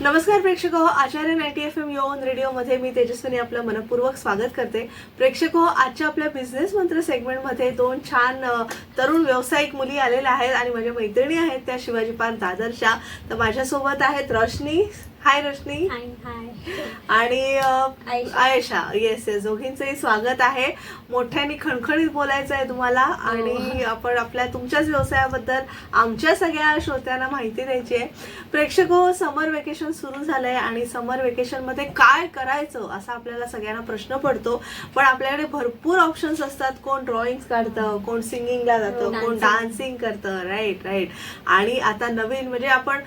नमस्कार प्रेक्षक हो, आचार्य 90 FM योन रेडिओ मध्ये मी तेजस्विनी आपलं मनपूर्वक स्वागत करते. प्रेक्षक हो, आजच्या आपल्या बिझनेस मंत्र सेगमेंट मध्ये दोन छान तरुण व्यावसायिक मुली आलेल्या आहेत आणि माझ्या मैत्रिणी आहेत त्या शिवाजी पार्क दादरच्या. तर माझ्यासोबत आहेत रोशनी. हाय रोशनी. आणि आयशा. येस येस, दोघींचंही स्वागत आहे. मोठ्याने खणखणीत बोलायचं आहे तुम्हाला आणि आपण आपल्या तुमच्याच व्यवसायाबद्दल आमच्या सगळ्या श्रोत्यांना माहिती द्यायची आहे. प्रेक्षक हो, समर वेकेशन सुरू झालंय आणि समर वेकेशन मध्ये काय करायचं असा आपल्याला सगळ्यांना प्रश्न पडतो. पण आपल्याकडे भरपूर ऑप्शन्स असतात. कोण ड्रॉइंग काढतं, कोण सिंगिंगला जातं, कोण डान्सिंग करतं. Right right. आणि आता नवीन म्हणजे आपण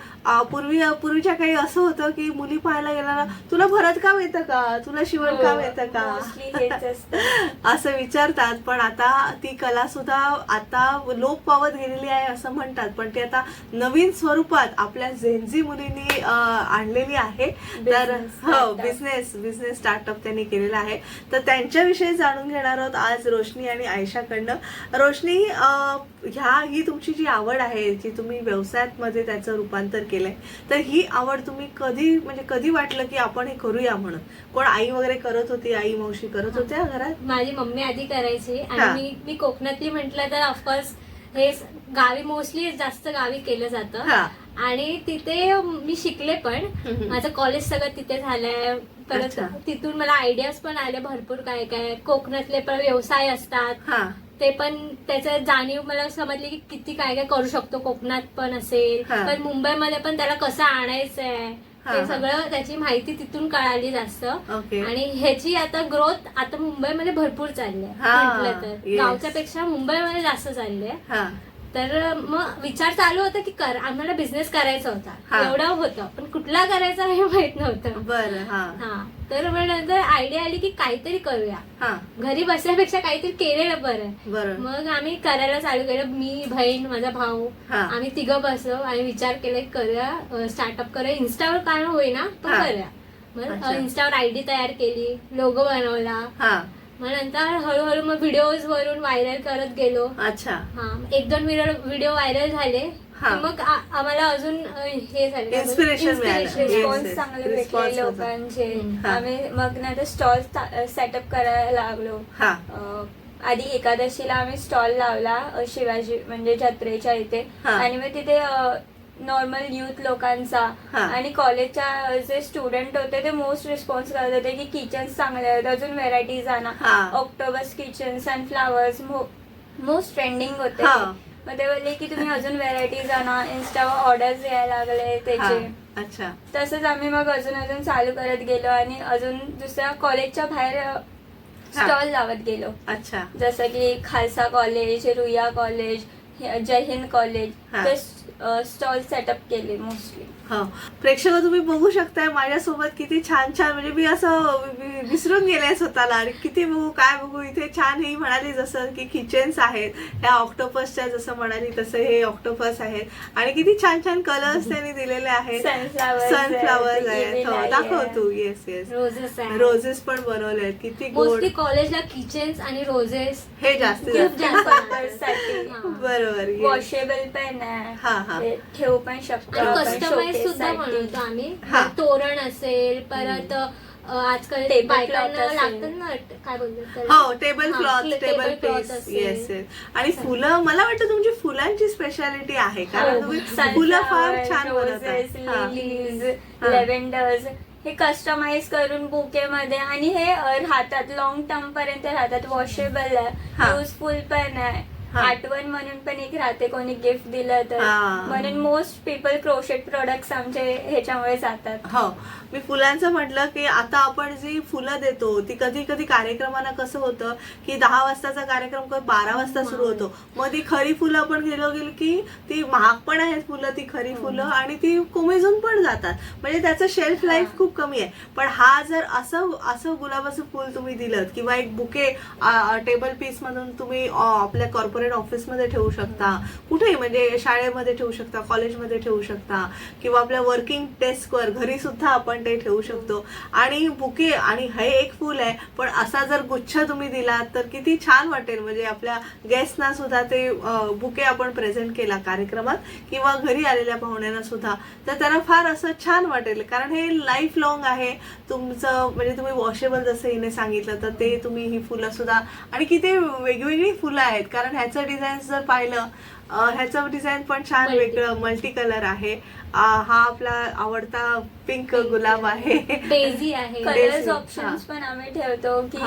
पूर्वीच्या काही असं होतं की मुली पाहायला गेला, तुला भरतकाम येतं का, तुला शिवणकाम येतं का असं विचारतात. पण आता ती कला सुद्धा आता लोप पावत गेलेली आहे असं म्हणतात. पण ती आता नवीन स्वरूपात आपल्या जेनझी मुलींनी आणलेली आहे. तर हो, बिझनेस स्टार्टअप त्यांनी केलेला आहे. तर त्यांच्याविषयी जाणून घेणार आहोत आज रोशनी आणि आयशाकडनं. रोशनी, ही तुमची जी आवड आहे, जी तुम्ही व्यवसायात मध्ये त्याचं रूपांतर केलंय, तर ही आवड तुम्ही कधी वाटलं की आपण हे करूया म्हणून? कोण आई वगैरे करत होती, आई मावशी करत होत्या घरात? माझी मम्मी आधी करायची आणि मी कोकणातली म्हटलं तर ऑफकोर्स हे गावी मोस्टली जास्त गावी केलं जातं आणि तिथे मी शिकले पण. माझं कॉलेज सगळं तिथे झालंय. परत तिथून मला आयडियाज पण आले भरपूर, काय काय कोकणातले पण व्यवसाय असतात ते पण त्याचं जाणीव मला समजली की किती काय काय करू शकतो कोकणात पण असेल, पण मुंबईमध्ये पण त्याला कसं आणायचंय ते सगळं त्याची माहिती तिथून कळाली जास्त. आणि ह्याची आता ग्रोथ आता मुंबईमध्ये भरपूर चालली आहे. म्हटलं तर गावच्या पेक्षा मुंबईमध्ये जास्त चालली आहे. तर मग विचार चालू होता की आम्हाला बिझनेस करायचा होता, एवढं होतं, पण कुठला करायचा हे माहित नव्हतं. बरं. तर मग नंतर आयडिया आली की काहीतरी करूया, घरी बसल्यापेक्षा काहीतरी केलेलं बरं. मग आम्ही करायला चालू केलं. मी, बहीण, माझा भाऊ, आम्ही तिघं बसलो आणि विचार केला की करूया, स्टार्टअप करूया. इन्स्टावर काय होईना पण करूया. मग इन्स्टावर आयडी तयार केली, लोगो बनवला. मग नंतर हळूहळू मग व्हिडिओज वरून व्हायरल करत गेलो. अच्छा. एक दोन व्हिडिओ व्हायरल झाले. मग आम्हाला अजून हे झालं, इन्स्पिरेशन रिस्पॉन्स चांगले भेटले लोकांचे. आम्ही मग नंतर स्टॉल सेटअप करायला लागलो. आधी एकादशीला आम्ही स्टॉल लावला शिवाजी म्हणजे जत्रेच्या इथे, आणि मग तिथे नॉर्मल युथ लोकांचा आणि कॉलेजच्या जे स्टुडंट होते ते मोस्ट रिस्पॉन्स करत होते की किचन्स चांगले आहेत, अजून व्हेरायटीज आणा. ऑक्टोबस किचन, सनफ्लावर्स मोस्ट ट्रेंडिंग होते. मग ते बोलले की तुम्ही अजून व्हेरायटीज आणा. इन्स्टावर ऑर्डर्स यायला लागले त्याचे. अच्छा. तसंच आम्ही मग अजून चालू करत गेलो आणि अजून दुसऱ्या कॉलेजच्या बाहेर स्टॉल लावत गेलो. अच्छा. जसं की खालसा कॉलेज, रुईया कॉलेज, जय हिंद कॉलेज, ते स्टॉल सेटअप केले मोस्टली. प्रेक्षक तुम्ही बघू शकताय माझ्यासोबत किती छान छान, म्हणजे मी असं विसरून गेले स्वतःला आणि किती बघू काय बघू. इथे छान ही म्हणाली जसं की किचन्स आहेत, ह्या ऑक्टोपसच्या जसं म्हणाली तसं हे ऑक्टोपस आहेत आणि किती छान छान कलर्स त्यांनी दिलेले आहेत. सनफ्लावर्स आहेत. दाखव तू. येस येस, रोजेस पण बनवले आहेत. किती गोड. कॉलेजला किचन्स आणि रोजेस हे जास्त बरोबर. वॉशेबल पण आहे, ठेवू पण शकतो. कस्टमाइज सुद्धा बनवतो आम्ही. तोरण असेल, परत आजकाल बायकांना लागतात ना, काय बोलतात, टेबल पीस. Yes yes. आणि फुलं, मला वाटतं तुमची फुलांची स्पेशालिटी आहे कारण तुम्ही फुलं फार छान बनवता. लिलीज, लेव्हेंडर्स हे कस्टमाइज करून बुके मध्ये, आणि हे राहतात लॉंग टर्म पर्यंत राहतात. वॉशेबल आहे, युजफुल पण आहे, आठवण म्हणून पण एक राहते कोणी गिफ्ट दिलं तर. म्हणून मोस्ट पीपल क्रोशेट प्रोडक्ट्स आमचे ह्याच्यामुळे जातात. हो, मी फुलांचं म्हटलं की आता आपण जी फुलं देतो ती कधी कधी कार्यक्रमांना कसं होतं की 10 वाजताचा कार्यक्रम 12 वाजता सुरू होतो. मग ती खरी फुलं आपण गेली की ती महाग पण आहेत फुलं, ती खरी फुलं, आणि ती कोमेजून पण जातात. म्हणजे त्याचं शेल्फ लाईफ खूप कमी आहे. पण हा जर असं गुलाबाचं फुल तुम्ही दिलं किंवा एक बुके टेबल पीस मधून तुम्ही आपल्या कॉर्पोरेट कॉर्पोरेट ऑफिसमध्ये ठेवू शकता, कुठेही म्हणजे शाळेमध्ये ठेवू शकता, कॉलेजमध्ये ठेवू शकता किंवा आपल्या वर्किंग डेस्कवर घरी सुद्धा आपण ते ठेवू शकतो. आणि बुके, आणि हे एक फुल आहे पण असा जर गुच्छ तुम्ही दिलात तर किती छान वाटेल. म्हणजे आपल्या गेस्टना सुद्धा ते बुके आपण प्रेझेंट केला कार्यक्रमात किंवा घरी आलेल्या पाहुण्यांना सुद्धा, तर त्यांना फार असं छान वाटेल. कारण हे लाईफ लॉंग आहे तुमचं. म्हणजे तुम्ही वॉशेबल जसं हिने सांगितलं तर ते तुम्ही ही फुलं सुद्धा, आणि किती वेगवेगळी फुलं आहेत. कारण ह्याचं डिझाईन जर पाहिलं, ह्याचं डिझाईन पण छान वेगळं मल्टी कलर आहे. हा आपला आवडता पिंक गुलाब आहे, डेझी आहे. कलर्स ऑप्शन्स पण आम्ही ठेवतो की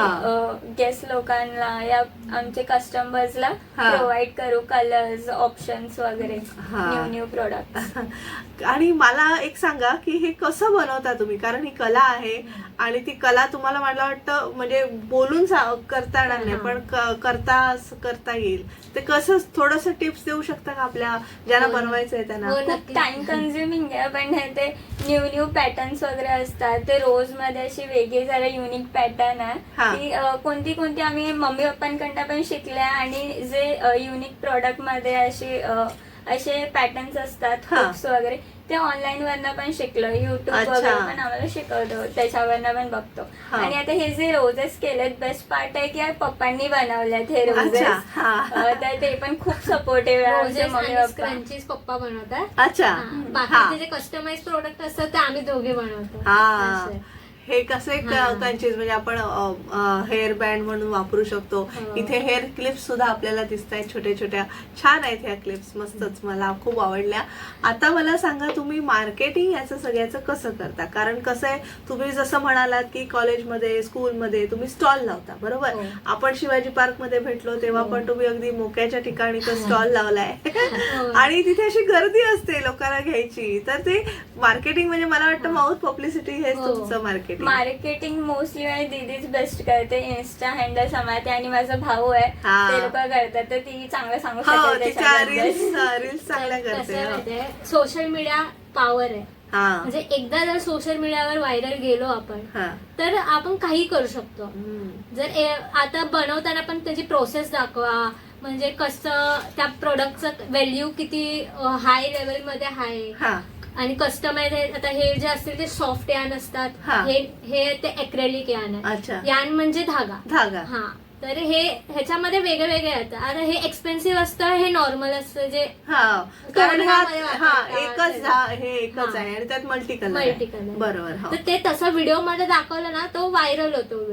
गेस्ट लोकांना या आमचे कस्टमर्सला प्रोव्हाइड करू कलर्स ऑप्शन्स वगैरे, न्यू प्रोडक्ट. आणि मला एक सांगा की हे कसं बनवता तुम्ही, कारण ही कला आहे आणि ती कला तुम्हाला मला वाटतं म्हणजे बोलून करता येणार नाही पण करता येईल. ते कसं थोडंसं टिप्स देऊ शकता का आपल्या ज्यांना बनवायचंय त्यांना? खूप टाइम कन्झ्युमिंग आहे पण ते न्यू पॅटर्न्स वगैरे असतात. ते रोज मध्ये अशी वेगळी जरा युनिक पॅटर्न आहे ती कोणती आम्ही मम्मी पप्पांकडनं पण शिकल्या. आणि जे युनिक प्रोडक्ट मध्ये असे पॅटर्न्स असतात हुक्स वगैरे ते ऑनलाईन वरनं पण शिकलो. युट्यूब वगैरे पण आम्हाला शिकवतो, त्याच्यावरनं पण बघतो. आणि आता हे जे रोजेस केलेत, बेस्ट पार्ट आहे की पप्पांनी बनवलेत हे रोजेस, तर ते पण खूप सपोर्टिव्ह आहे. मम्मी क्रंचीज पप्पा बनवतात. अच्छा, बाकीचे जे कस्टमाइज प्रोडक्ट असतात ते आम्ही दोघे बनवतो. हे कसे कंचीज म्हणजे आपण हेअर बँड म्हणून वापरू शकतो. इथे हेअर क्लिप्स सुद्धा आपल्याला दिसत आहेत छोट्या छोट्या, छान आहेत ह्या क्लिप्स, मस्तच, मला खूप आवडल्या. आता मला सांगा तुम्ही मार्केटिंग याचं सगळ्याचं कसं करता? कारण कसं आहे, तुम्ही जसं म्हणालात की कॉलेजमध्ये स्कूलमध्ये तुम्ही स्टॉल लावता, बरोबर. आपण शिवाजी पार्क मध्ये भेटलो तेव्हा पण तुम्ही अगदी मोक्याच्या ठिकाणी तो स्टॉल लावलाय आणि तिथे अशी गर्दी असते लोकांना घ्यायची. तर ते मार्केटिंग म्हणजे मला वाटतं माउथ पब्लिसिटी हेच तुमचं मार्केटिंग मोस्टली माझी दीदीच बेस्ट करते. इन्स्टा हँडल सांभाळते आणि माझा भाऊ आहे ते लोक करतात, तर ती चांगलं सांगू शकते. रील्स चांगल्या करते. सोशल मीडिया पॉवर आहे. म्हणजे एकदा जर सोशल मीडियावर व्हायरल गेलो आपण तर आपण काही करू शकतो. जर आता बनवताना पण त्याची प्रोसेस दाखवा, म्हणजे कसं त्या प्रोडक्टचं व्हॅल्यू किती हाय लेवल मध्ये आहे. आणि कस्टमाइज आता हे जे असतील ते सॉफ्ट यान असतात, हे ते ॲक्रेलिक यान आहे. यान म्हणजे धागा. तर ह्याच्यामध्ये वेगळे वेगळे येतात. आता हे एक्सपेन्सिव्ह असतं, हे नॉर्मल असतं जे कारण एकच आहे आणि त्यात मल्टी कलर, बरोबर. तर ते तसं व्हिडिओ मध्ये दाखवलं ना तो व्हायरल होतो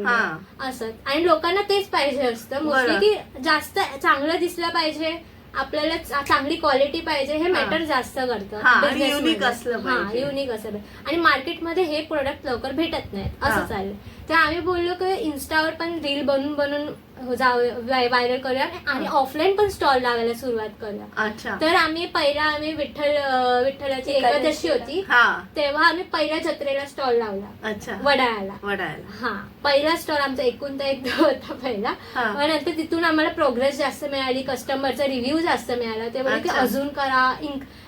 असं. आणि लोकांना तेच पाहिजे असतं मोस्टली की जास्त चांगलं दिसलं पाहिजे, आपल्याला चांगली क्वालिटी पाहिजे, हे मॅटर जास्त करतं. युनिक असलं आणि मार्केटमध्ये हे प्रोडक्ट लवकर भेटत नाहीत असं चालेल. तर आम्ही बोललो की इन्स्टावर पण रील बनवून व्हायरल करूया आणि ऑफलाईन पण स्टॉल लावायला सुरुवात करूया. तर आम्ही विठ्ठलाची एकादशी होती तेव्हा आम्ही पहिल्या जत्रेला स्टॉल लावला वडाळ्याला. पहिला स्टॉल आमचा एकूण होता पहिला. नंतर तिथून आम्हाला प्रोग्रेस जास्त मिळाली, कस्टमरचा रिव्ह्यू जास्त मिळाला. ते बोलले की अजून करा,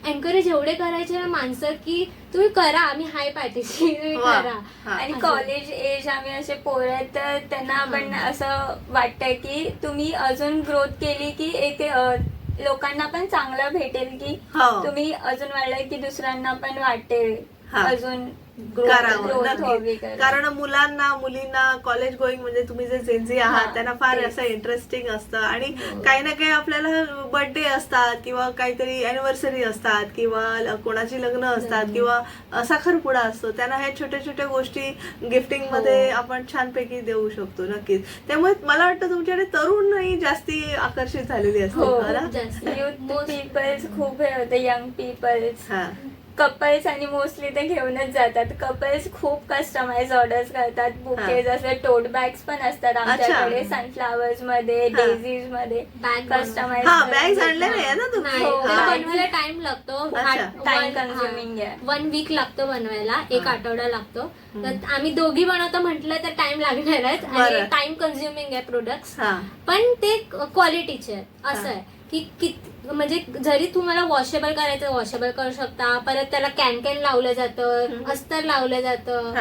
एन्करेज एवढे करायचे ना माणसं की तुम्ही करा, आम्ही हाय पाठीशी, तुम्ही करा. आणि कॉलेज एज आम्ही असे पोरं आहेत तर त्यांना आपण असं वाटतंय की तुम्ही अजून ग्रोथ केली की एक लोकांना पण चांगलं भेटेल की तुम्ही अजून वाढलं की दुसऱ्यांना पण वाटेल अजून कारण मुलींना कॉलेज गोईंग म्हणजे तुम्ही जे जेन्झी आहात त्यांना फार असं इंटरेस्टिंग असतं. आणि काही ना काही आपल्याला बर्थडे असतात किंवा काहीतरी अॅनिव्हर्सरी असतात किंवा कोणाची लग्न असतात किंवा साखरपुडा असतो, त्यांना ह्या छोट्या छोट्या गोष्टी गिफ्टिंग मध्ये आपण छानपैकी देऊ शकतो. नक्कीच. त्यामुळे मला वाटतं तुमच्याकडे तरुणही जास्ती आकर्षित झालेली असते. युथ पीपल्स खूप हे होते, यंग पीपल्स, कपल्स, आणि मोस्टली ते घेऊनच जातात. कपल्स खूप कस्टमाइज ऑर्डर्स करतात. बुकेज असे टोट बॅग्स पण असतात आमच्याकडे, सनफ्लावर्स मध्ये, डेझीज मध्ये कस्टमाइज बॅग्स आणले नाही ना तुम्ही? बनवायला टाइम लागतो, टाइम कन्झ्युमिंग आहे. 1 वीक लागतो बनवायला, 1 आठवडा लागतो. तर आम्ही दोघी बनवतो म्हटलं तर टाइम लागणारच आणि टाइम कन्झ्युमिंग आहे प्रोडक्ट्स, पण ते क्वालिटीचे आहेत. असं आहे की म्हणजे जरी तुम्हाला वॉशेबल करायचं वॉशेबल करू शकता, परत त्याला कॅन लावलं जातं, अस्तर लावलं जातं,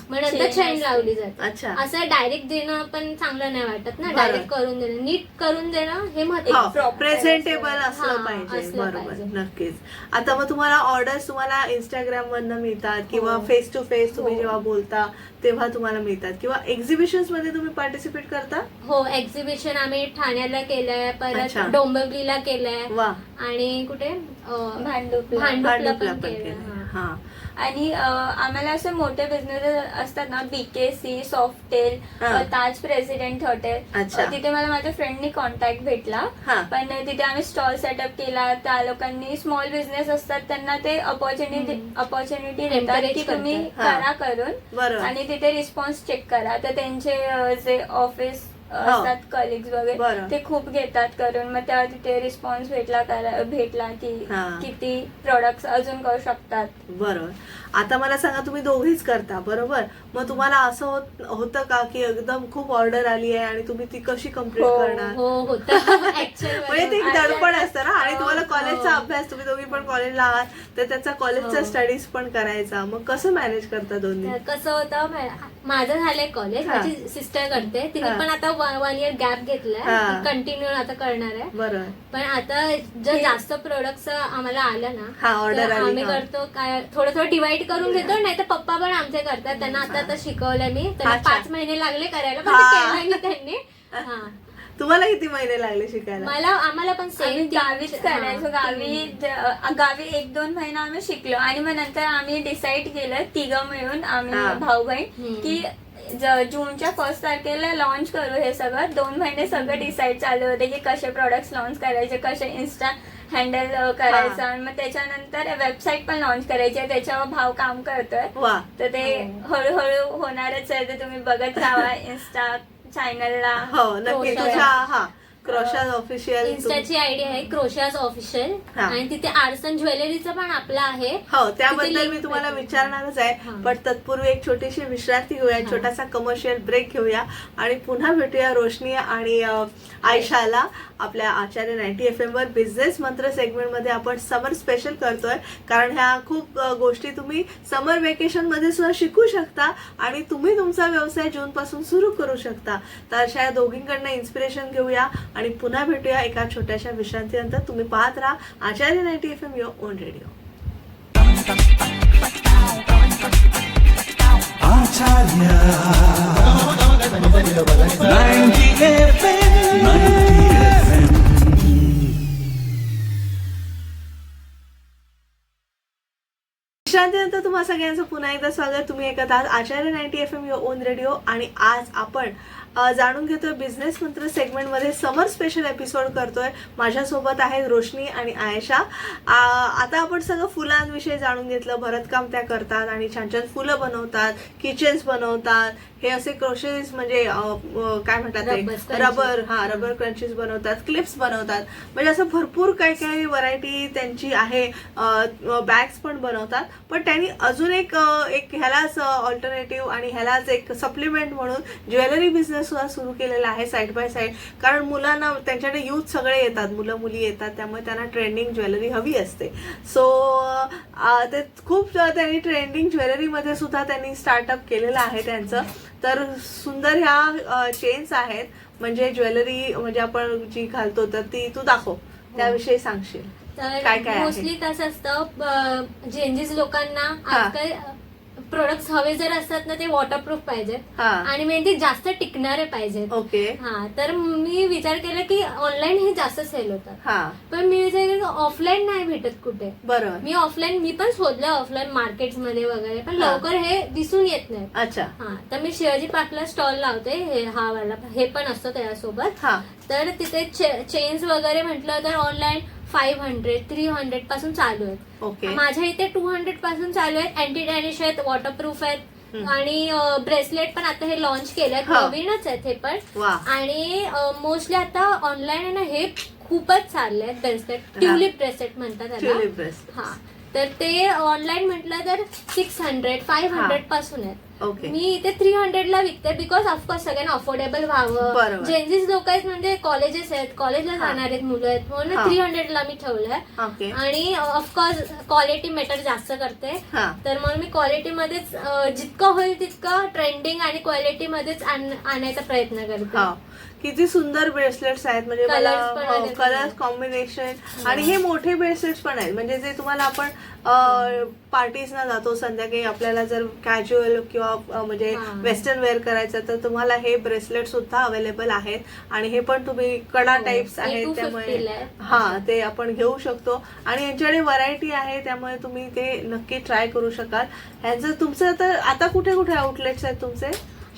मग नंतर चेन लावली जाते. असं डायरेक्ट देणं पण चांगलं नाही वाटत ना, डायरेक्ट करून देणं, नीट करून देणं हे महत्त्वाचं, प्रेझेंटेबल असलं पाहिजे. बरोबर, नक्कीच. आता मग तुम्हाला ऑर्डर्स तुम्हाला इंस्टाग्राम वरनं मिळतात किंवा फेस टू फेस तुम्ही जेव्हा बोलता तेव्हा तुम्हाला मिळतात, किंवा एक्झिबिशन्स मध्ये तुम्ही पार्टिसिपेट करता? हो, एक्झिबिशन आम्ही ठाण्याला केलंय, परत डोंबिवलीला केलंय, आणि कुठे भांडुपला पण केलंय. आणि आम्हाला असे मोठे बिझनेस असतात ना, BKC, सॉफ्टेल, ताज प्रेसिडेंट हॉटेल, तिथे मला माझ्या फ्रेंडनी कॉन्टॅक्ट भेटला. पण तिथे आम्ही स्टॉल सेटअप केला. त्या लोकांनी स्मॉल बिझनेस असतात त्यांना ते अपॉर्च्युनिटी देतात की तुम्ही करा करून, आणि तिथे रिस्पॉन्स चेक करा. तर त्यांचे जे ऑफिस असतात कलिग्स वगैरे ते खूप घेतात करून. मग तेव्हा तिथे रिस्पॉन्स भेटला की किती प्रोडक्ट्स अजून करू शकतात. बरोबर. आता मला सांगा, तुम्ही दोघीच करता बरोबर, मग तुम्हाला असं होतं का की एकदम खूप ऑर्डर आली आहे आणि तुम्ही ती कशी कम्प्लीट करणार? म्हणजे ते दडपण असतं ना, आणि तुम्हाला कॉलेजचा अभ्यास, तुम्ही दोघी पण कॉलेजला आहात तर त्याचा कॉलेजचा स्टडीज पण करायचा, मग कसं मॅनेज करता दोन्ही? कसं होतं, माझं झालंय कॉलेज, माझी सिस्टर करते, तिने पण आता 1 इयर गॅप घेतलाय, कंटिन्यू आता करणार आहे. बरोबर. पण आता जर जास्त प्रोडक्ट्स आम्हाला आलं ना, ऑर्डर आम्ही करतो काय, थोडं डिवाइड करून घेतो. नाही तर पप्पा पण आमचे करतात, त्यांना आता शिकवलं मी, त्यांना 5 महिने लागले करायला, पण केलं मी त्यांनी. तुम्हाला किती महिने लागले शिकायला? आम्हाला पण सेम गावीच करायचो. गावी 1-2 महिना आम्ही शिकलो, आणि मग नंतर आम्ही डिसाईड केलं तिघं मिळून, आम्ही भाऊ बहीण, की जूनच्या 1 तारखेला लॉन्च करू हे सगळं. 2 महिने सगळं डिसाईड चालू होते की कसे प्रोडक्ट्स लॉन्च करायचे, कसे इन्स्टा हँडल करायचं, आणि मग त्याच्यानंतर वेबसाईट पण लॉन्च करायची, त्याच्यावर भाव काम करतोय. तर ते हळूहळू होणारच आहे, तर तुम्ही बघत राहा इंस्टा चॅनलला. हो नक्की. तुझ्या क्रोशाज ऑफिशियल इन्स्टाची आयडी आहे क्रोशाज ऑफिशियल, आणि तिथे आर्सन ज्वेलरीचं पण आपलं आहे. हो, त्याबद्दल मी तुम्हाला विचारणारच आहे, पण तत्पूर्वी एक छोटीशी विश्रांती घेऊया, छोटासा कमर्शियल ब्रेक घेऊया, आणि पुन्हा भेटूया रोशनी आणि आयशाला आपल्या आचार्य 90 FM वर बिझनेस मंत्र सेगमेंट मध्ये. आपण समर स्पेशल करतोय, कारण ह्या खूप गोष्टी तुम्ही समर वेकेशन मध्ये सुद्धा शिकू शकता, आणि तुम्ही तुमचा व्यवसाय जून पासून सुरू करू शकता. तर अशा दोघींकडनं इन्स्पिरेशन घेऊया आणि पुन्हा भेटूया एका छोट्याशा विश्रांतीनंतर. तुम्ही पाहत राहा Acharya 90 FM your own radio. विश्रांतीनंतर तुम्हा सगळ्यांचं पुन्हा एकदा स्वागत. तुम्ही ऐकत आहात आचार्य 90 FM योर ओन रेडिओ, आणि आज आपण जाणून घेतोय बिझनेस मंत्र सेगमेंट मध्ये समर स्पेशल एपिसोड करतोय. माझ्यासोबत आहेत रोशनी आणि आयशा. आता आपण सगळं फुलांविषयी जाणून घेतलं. भरतकाम त्या करतात आणि छान छान फुलं बनवतात, किचन्स बनवतात, हे असे क्रोशेस म्हणजे काय म्हणतात ते रबर क्रंचीस बनवतात, क्लिप्स बनवतात, म्हणजे असं भरपूर काही काही व्हरायटी त्यांची आहे. बॅग्स पण बनवतात. पण त्यांनी अजून एक ह्यालाच ऑल्टरनेटिव्ह आणि ह्यालाच एक सप्लिमेंट म्हणून ज्वेलरी बिझनेस सुद्धा सुरू केलेला आहे साईड बाय साईड. कारण मुलांना त्यांच्याकडे यूथ सगळे येतात, मुलं मुली येतात, त्यामुळे त्यांना ट्रेंडिंग ज्वेलरी हवी असते. सो ते खूप त्यांनी ट्रेंडिंग ज्वेलरीमध्ये सुद्धा त्यांनी स्टार्टअप केलेलं आहे त्यांचं. तर सुंदर ह्या चेन्स आहेत, म्हणजे ज्वेलरी म्हणजे आपण जी घालतो तर ती तू दाखव, त्याविषयी सांगशील काय काय? मोस्टली कसं असतं, जेंजीस लोकांना आजकाल प्रोडक्ट्स हवे जर असतात ना, ते वॉटरप्रूफ पाहिजेत आणि मेन जास्त टिकणारे पाहिजेत. ओके. तर मी विचार केला की ऑनलाईन हे जास्त सेल होतात, पण मी विचार केला ऑफलाईन नाही भेटत कुठे. बरोबर. मी पण शोधलं ऑफलाईन मार्केट मध्ये वगैरे, पण लवकर हे दिसून येत नाही. अच्छा. तर मी शिवाजी पार्कला स्टॉल लावते, हा वाला हे पण असतो त्यासोबत. तर तिथे चेन्स वगैरे म्हटलं तर ऑनलाईन 500-300 पासून चालू आहेत. माझ्या इथे 200 पासून चालू आहेत. अँटी डॅनिश आहेत, वॉटरप्रूफ आहेत, आणि ब्रेसलेट पण आता हे लॉन्च केलंय, नवीनच आहेत हे पण. आणि मोस्टली आता ऑनलाईन आहे ना, हे खूपच चालले आहेत ब्रेसलेट, ट्युलिप ब्रेसलेट म्हणतात त्याला. तर ते ऑनलाईन म्हटलं तर 600-500 पासून आहेत. ओके. मी इथे 300 ला विकते बिकॉज ऑफकोर्स सगळ्यांना अफोर्डेबल व्हावं. बरोबर. जेन्झीज लोक आहेत म्हणजे कॉलेजेस आहेत, कॉलेजला जाणार आहेत मुलं आहेत, म्हणून 300 ला मी ठेवलंय. ओके. आणि ऑफकोर्स क्वालिटी मॅटर जास्त करते, हा. तर म्हणून मी क्वालिटी मध्येच जितकं होईल तितकं ट्रेंडिंग आणि क्वालिटी मध्येच आणायचा प्रयत्न करते. हा. किती सुंदर ब्रेसलेट्स आहेत, म्हणजे Colours मला पण आहेत. कलर्स कॉम्बिनेशन आणि हे मोठे ब्रेसलेट्स पण आहेत, म्हणजे जे तुम्हाला आपण पार्टीजना जातो संध्याकाळी आपल्याला जर कॅज्युअल किंवा म्हणजे हा. वेस्टर्न वेअर करायचं तर तुम्हाला हे ब्रेसलेट सुद्धा अवेलेबल आहेत आणि हे पण तुम्ही कडा हो. टाइप्स हे आहेत 250 त्यामुळे ला आहे. हा ते आपण घेऊ शकतो आणि यांच्याकडे व्हरायटी आहे त्यामुळे तुम्ही ते नक्की ट्राय करू शकाल. ह्यांचं तुमचं आता कुठे कुठे आउटलेट्स आहेत तुमचे?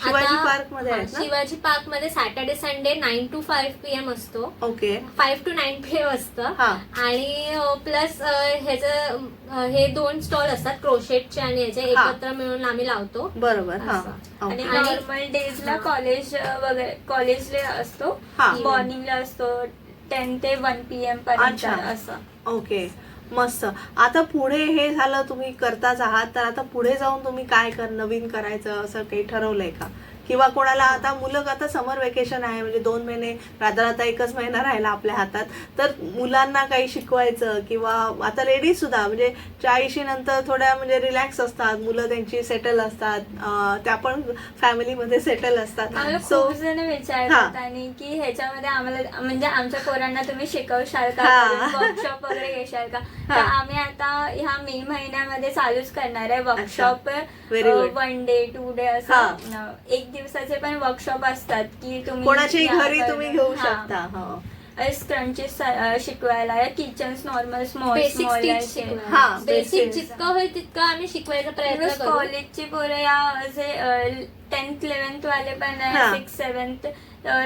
शिवाजी पार्क मध्ये आहेत ना? शिवाजी पार्क मध्ये सॅटर्डे संडे 9 to 5 PM असतो. ओके. 5 to 9 PM असतं. हा. आणि प्लस हे 2 स्टॉल असतात क्रोशेटचे आणि याचे एकत्र मिळून आम्ही लावतो. बरोबर. हा. असं. आणि ओके. नॉर्मल डेजला कॉलेज वगैरे कॉलेजला असतो, हा. मॉर्निंगला असतो 10 ते 1 PM पर्यंत अच्छा. असं. ओके. मस्त. आता पुढे हे झालं तुम्ही करताच आहात, तर आता पुढे जाऊन तुम्ही काय नवीन करायचं असं काही ठरवलंय का? किंवा कोणाला आता मुलं आता समर वेकेशन आहे म्हणजे 2 महिने आता 1च महिना राहिला आपल्या हातात, तर मुलांना काही शिकवायचं किंवा आता लेडीज सुद्धा म्हणजे 40 नंतर थोड्या म्हणजे रिलॅक्स असतात, मुलं त्यांची सेटल असतात, त्या पण फॅमिलीमध्ये सेटल असतात. आम्हाला खूप जण विचारतात आणि की ह्याच्यामध्ये आम्हाला म्हणजे आमच्या पोरांना तुम्ही शिकवशाल का, वर्कशॉप वगैरे घेशाल का? तर आम्ही आता ह्या मे महिन्यामध्ये चालूच करणार आहे workshop. Very good. 1 day 2 day असं 1 दिवसाचे पण वर्कशॉप असतात की तुम्ही कोणाच्याही या घरी तुम्ही घेऊ हा. शकता. हो. स्क्रंचेस शिकवायला, kitchens normal small basic small हा, बेसिक basics. जितकं होईल तितकं आम्ही शिकवायचा प्रयत्न करू. कॉलेजची पोरं या जे 10th 11th वाले पण हा. 6th 7th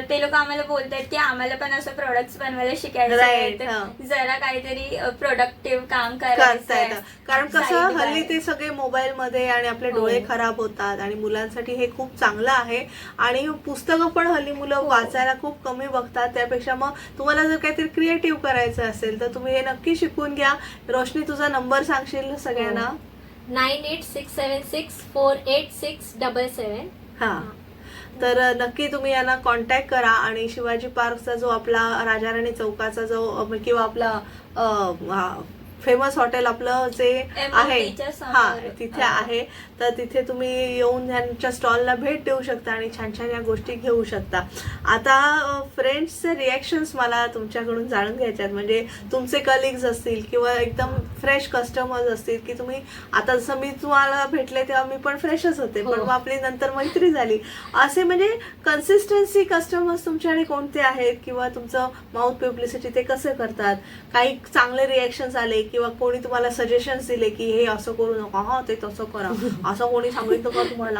ते लोक आम्हाला बोलतात की आम्हाला पण असं प्रोडक्ट्स बनवायला शिकायचं आहे, Right, हा. तर जरा काहीतरी प्रोडक्टिव्ह काम करता करायचं येतं. आहे. कारण कसं Side by. हल्ली ते सगळे मोबाईल मध्ये आणि आपले हो. डोळे खराब होतात आणि मुलांसाठी हे खूप चांगलं आहे. आणि पुस्तकं पण हल्ली मुलं वाचायला खूप कमी बघतात, त्यापेक्षा मग तुम्हाला जर काहीतरी क्रिएटिव्ह करायचं असेल तर तुम्ही हे नक्की शिकून घ्या. रोशनी, तुझा नंबर सांगशील सगळ्यांना? 9867648677. हा. तर नक्की तुम्ही यांना कॉन्टॅक्ट करा आणि शिवाजी पार्कचा जो आपला राजा राणी चौकाचा जो किंवा आपला फेमस हॉटेल आपलं जे आहे MOT च्या समोर. हा तिथे आहे, तर तिथे तुम्ही येऊन यांच्या स्टॉलला भेट देऊ शकता आणि छान छान या गोष्टी घेऊ शकता. आता फ्रेंड्सचे रिॲक्शन्स मला तुमच्याकडून जाणून घ्यायचे आहेत, म्हणजे तुमचे कलिग्स असतील किंवा एकदम फ्रेश कस्टमर्स असतील की तुम्ही आता जसं मी तुम्हाला भेटले तेव्हा मी पण फ्रेशच होते, पण मग आपली नंतर मैत्री झाली, असे म्हणजे कन्सिस्टन्सी कस्टमर्स तुमच्याकडे कोणते आहेत किंवा तुमचं माउथ पब्लिसिटी ते कसं करतात, काही चांगले रिॲक्शन्स आले किंवा कोणी तुम्हाला सजेशन्स दिले की हे असं करू नका, हा ते तसं करा, असं कोणी सांगितलं का तुम्हाला?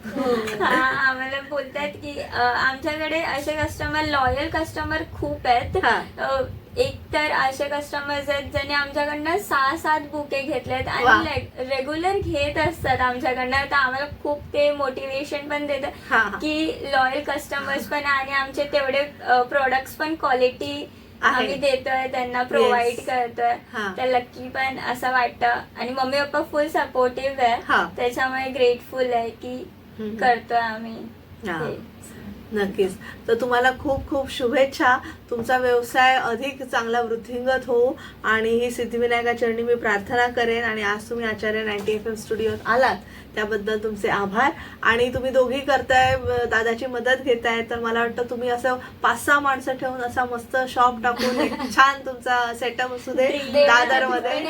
आम्हाला बोलतात की आमच्याकडे असे कस्टमर, लॉयल कस्टमर खूप आहेत. एक तर असे कस्टमर्स आहेत ज्यांनी आमच्याकडनं 6-7 बुके घेतलेत आणि रेग्युलर घेत असतात आमच्याकडनं, तर आम्हाला खूप ते मोटिवेशन पण देतं की लॉयल कस्टमर्स पण आणि आमचे तेवढे प्रोडक्ट्स पण क्वालिटी आम्ही देतोय, त्यांना प्रोव्हाइड करतोय, तर लकी पण असं वाटतं. आणि मम्मी पप्पा फुल सपोर्टिव्ह आहे, त्याच्यामुळे ग्रेटफुल आहे की करतोय आम्ही. नक्कीच. तर तुम्हाला खूप खूप शुभेच्छा. तुमचा व्यवसाय अधिक चांगला वृद्धिंगत हो आणि ही सिद्धिविनायका चरणी मी प्रार्थना करेन. आणि आज तुम्ही आचार्य 90 FM स्टुडिओत आलात त्याबद्दल तुमचे आभार. आणि तुम्ही दोघी करताय, दादाची मदत घेताय, तर मला वाटतं तुम्ही असं 5-6 माणसं ठेवून असा मस्त शॉप टाकून एक छान तुमचा सेटअप असू दे दादर मध्ये.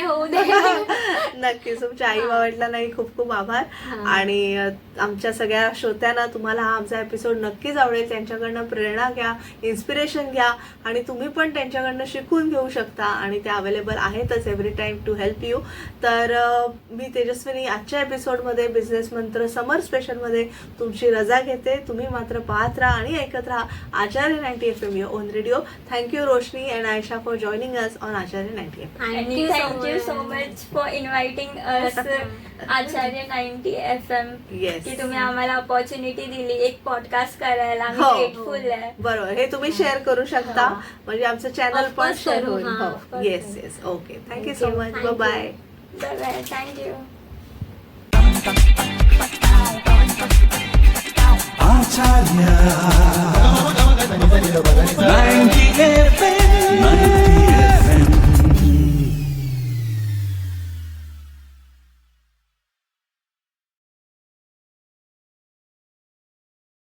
नक्कीच. तुमच्या आई बाबांनाही खूप खूप आभार. आणि आमच्या सगळ्या श्रोत्यांना तुम्हाला हा आमचा एपिसोड नक्कीच आवडेल. त्यांच्याकडनं प्रेरणा घ्या, इन्स्पिरेशन घ्या आणि तुम्ही पण त्यांच्याकडनं शिकून घेऊ शकता आणि ते अवेलेबल आहेतच every time to help you. तर मी तेजस्विनी आजच्या एपिसोडमध्ये बिझनेस मंत्र समर स्पेशलमध्ये तुमची रजा घेते. तुम्ही मात्र पाहत राहा आणि ऐकत राहा Acharya 90 FM your own radio. Thank you Roshni and Ayesha for joining us on Acharya 90 FM. Thank you so much for inviting us Acharya 90 FM. की तुम्ही आम्हाला अपॉर्च्युनिटी दिली एक पॉडकास्ट करायला. आम्ही ग्रेटफुल आहे. बरोबर. हे तुम्ही शेअर करू शकता, म्हणजे आमचं चॅनल पण शेअर होईल. हो, yes yes. Okay. Thank you so much. Bye bye. Bye bye. Thank you. आचार्य